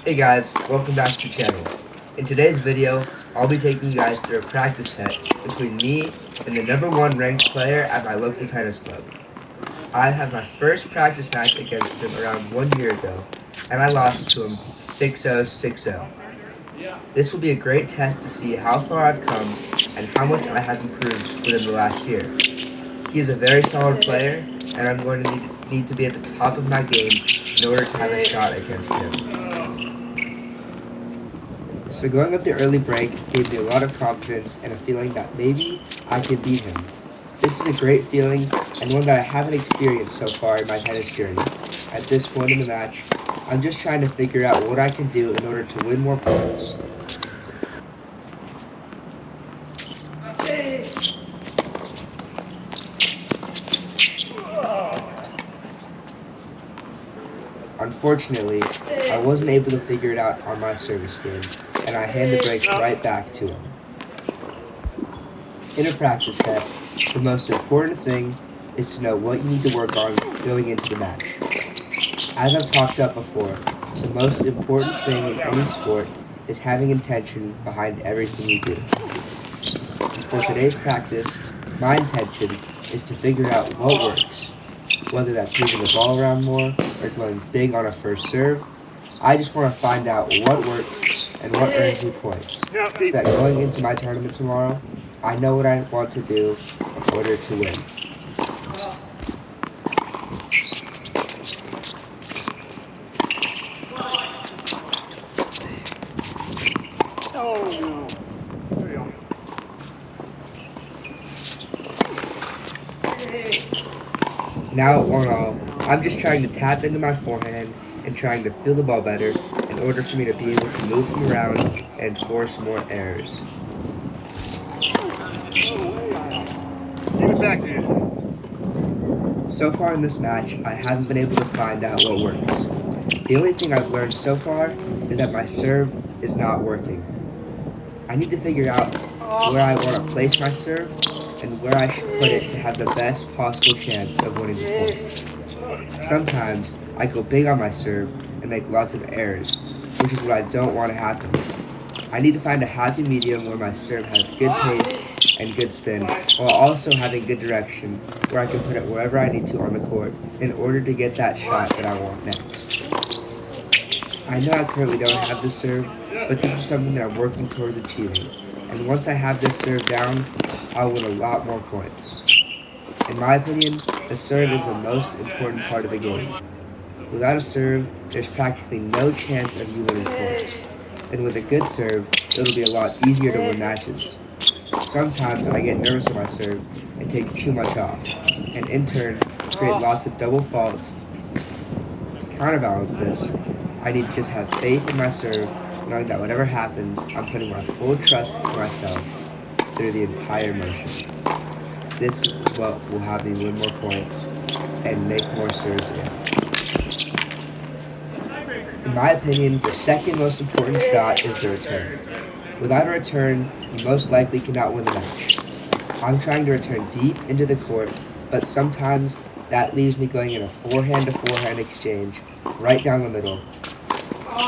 Hey guys, welcome back to the channel. In today's video, I'll be taking you guys through a practice set between me and the #1 ranked player at my local tennis club. I had my first practice match against him around 1 year ago, and I lost to him 6-0, 6-0. This will be a great test to see how far I've come and how much I have improved within the last year. He is a very solid player, and I'm going to need to be at the top of my game in order to have a shot against him. So going up the early break gave me a lot of confidence and a feeling that maybe I could beat him. This is a great feeling and one that I haven't experienced so far in my tennis journey. At this point in the match, I'm just trying to figure out what I can do in order to win more points. Unfortunately, I wasn't able to figure it out on my service game, and I hand the break right back to him. In a practice set, the most important thing is to know what you need to work on going into the match. As I've talked about before, the most important thing in any sport is having intention behind everything you do. For today's practice, my intention is to figure out what works. Whether that's moving the ball around more or going big on a first serve, I just want to find out what works and what earns me points, so that going into my tournament tomorrow, I know what I want to do in order to win. Now at 1-all, I'm just trying to tap into my forehand and trying to feel the ball better in order for me to be able to move him around and force more errors. Give it back to you. So far in this match, I haven't been able to find out what works. The only thing I've learned so far is that my serve is not working. I need to figure out where I want to place my serve and where I should put it to have the best possible chance of winning the point. Sometimes I go big on my serve and make lots of errors, which is what I don't want to happen. I need to find a happy medium where my serve has good pace and good spin, while also having good direction where I can put it wherever I need to on the court in order to get that shot that I want next. I know I currently don't have this serve, but this is something that I'm working towards achieving, and once I have this serve down, I'll win a lot more points. In my opinion, the serve is the most important part of the game. Without a serve, there's practically no chance of you winning points, and with a good serve, it'll be a lot easier to win matches. Sometimes I get nervous with my serve and take too much off, and in turn, create lots of double faults. To counterbalance this, I need to just have faith in my serve, knowing that whatever happens, I'm putting my full trust to myself through the entire motion. This is what will have me win more points and make more serves again. In my opinion, the second most important shot is the return. Without a return, you most likely cannot win the match. I'm trying to return deep into the court, but sometimes that leaves me going in a forehand-to-forehand exchange right down the middle.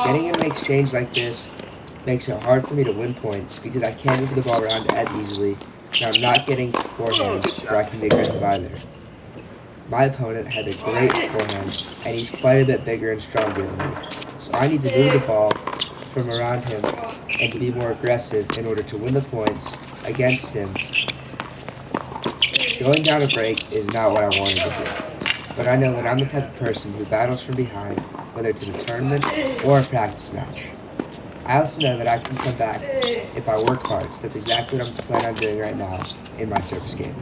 Getting in an exchange like this makes it hard for me to win points because I can't move the ball around as easily, and I'm not getting forehands where I can be aggressive either. My opponent has a great forehand, and he's quite a bit bigger and stronger than me, so I need to move the ball from around him and to be more aggressive in order to win the points against him. Going down a break is not what I wanted to do, but I know that I'm the type of person who battles from behind, whether it's in a tournament or a practice match. I also know that I can come back if I work hard, so that's exactly what I'm planning on doing right now in my service game.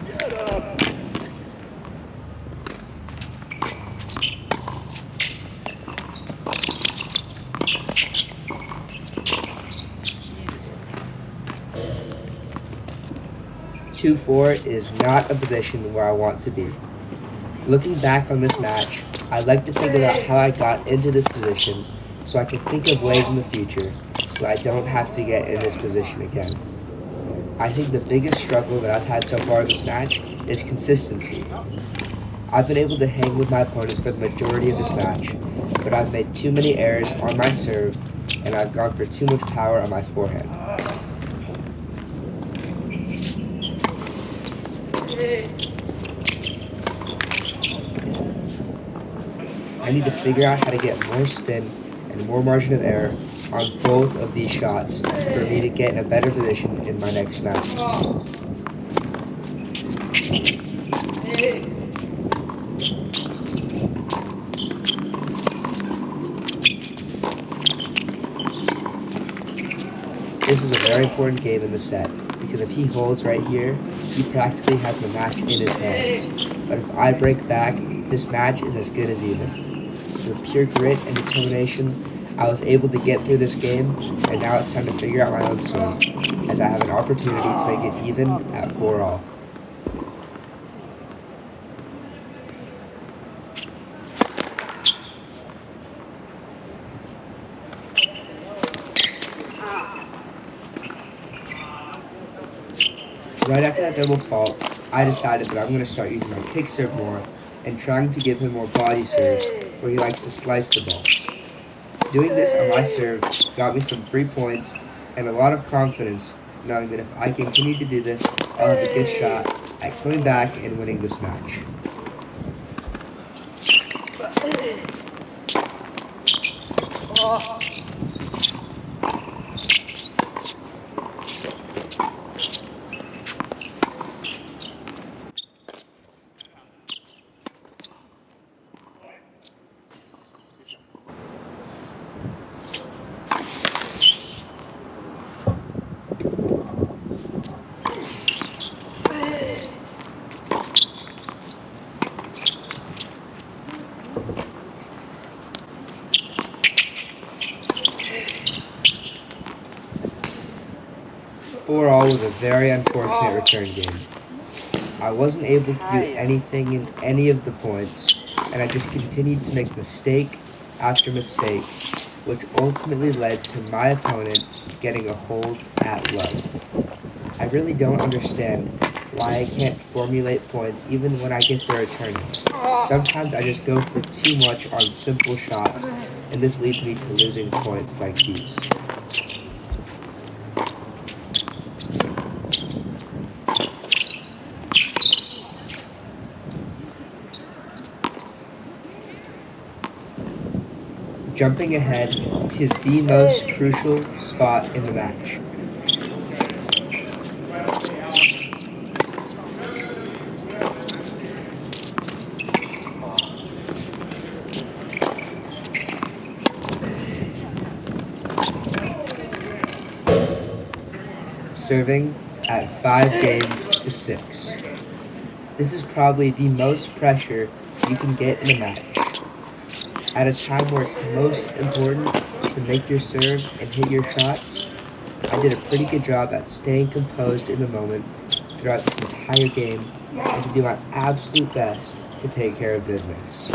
Two-four is not a position where I want to be. Looking back on this match, I'd like to think about how I got into this position so I can think of ways in the future so I don't have to get in this position again. I think the biggest struggle that I've had so far in this match is consistency. I've been able to hang with my opponent for the majority of this match, but I've made too many errors on my serve, and I've gone for too much power on my forehand. I need to figure out how to get more spin and more margin of error on both of these shots for me to get in a better position in my next match. This was a very important game in the set, because if he holds right here, he practically has the match in his hands. But if I break back, this match is as good as even. With pure grit and determination, I was able to get through this game, and now it's time to figure out my own serve, as I have an opportunity to make it even at 4-all. Right after that double fault, I decided that I'm going to start using my kick serve more and trying to give him more body serves where he likes to slice the ball. Doing this on my serve got me some free points and a lot of confidence, knowing that if I continue to do this, I'll have a good shot at coming back and winning this match. Four-all was a very unfortunate return game. I wasn't able to do anything in any of the points, and I just continued to make mistake after mistake, which ultimately led to my opponent getting a hold at love. I really don't understand why I can't formulate points even when I get the return. Sometimes I just go for too much on simple shots, and this leads me to losing points like these. Jumping ahead to the most crucial spot in the match. Serving at 5-6. This is probably the most pressure you can get in a match. At a time where it's most important to make your serve and hit your shots, I did a pretty good job at staying composed in the moment throughout this entire game and to do my absolute best to take care of business.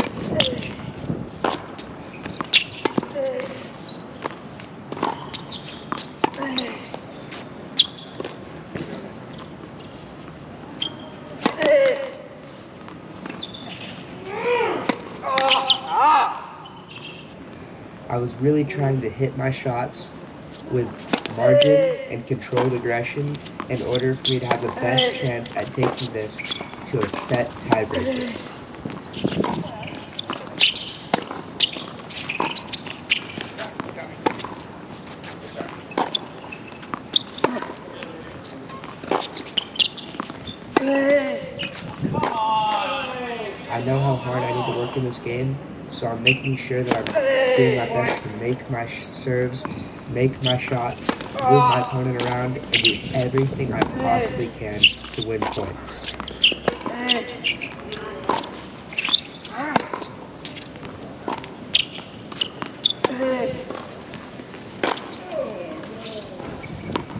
I was really trying to hit my shots with margin and controlled aggression in order for me to have the best chance at taking this to a set tiebreaker. I know how hard I need to work in this game, so I'm making sure that I'm doing my best to make my serves, make my shots, move my opponent around, and do everything I possibly can to win points.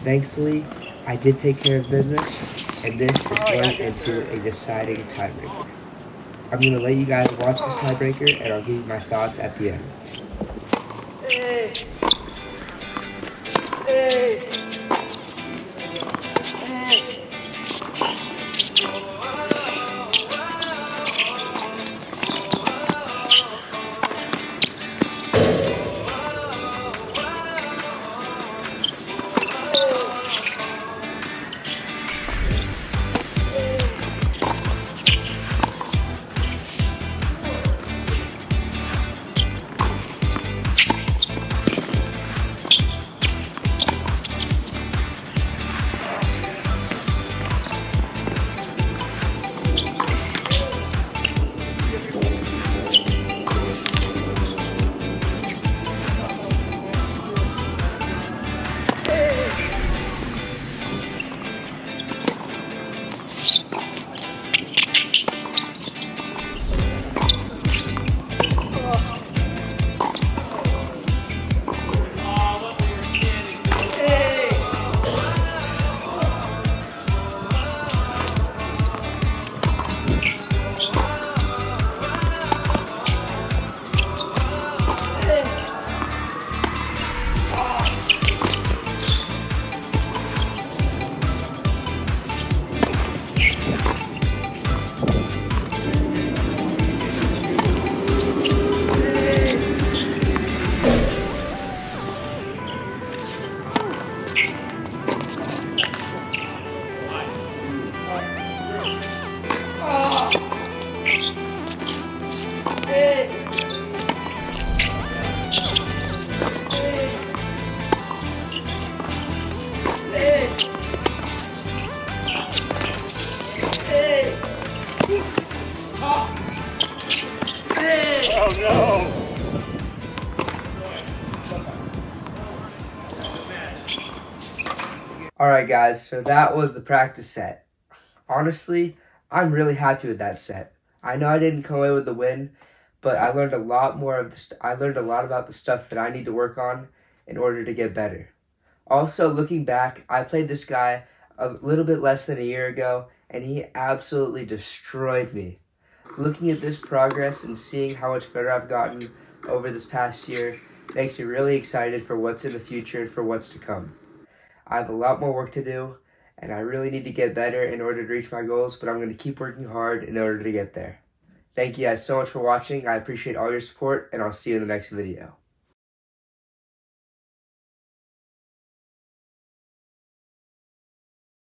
Thankfully, I did take care of business, and this is going into a deciding tiebreaker. I'm going to let you guys watch this tiebreaker, and I'll give you my thoughts at the end. Oh no! Alright guys, so that was the practice set. Honestly, I'm really happy with that set. I know I didn't come away with the win, but I learned a lot more of I learned a lot about the stuff that I need to work on in order to get better. Also, looking back, I played this guy a little bit less than a year ago, and he absolutely destroyed me. Looking at this progress and seeing how much better I've gotten over this past year makes me really excited for what's in the future and for what's to come. I have a lot more work to do, and I really need to get better in order to reach my goals, but I'm going to keep working hard in order to get there. Thank you guys so much for watching. I appreciate all your support, and I'll see you in the next video.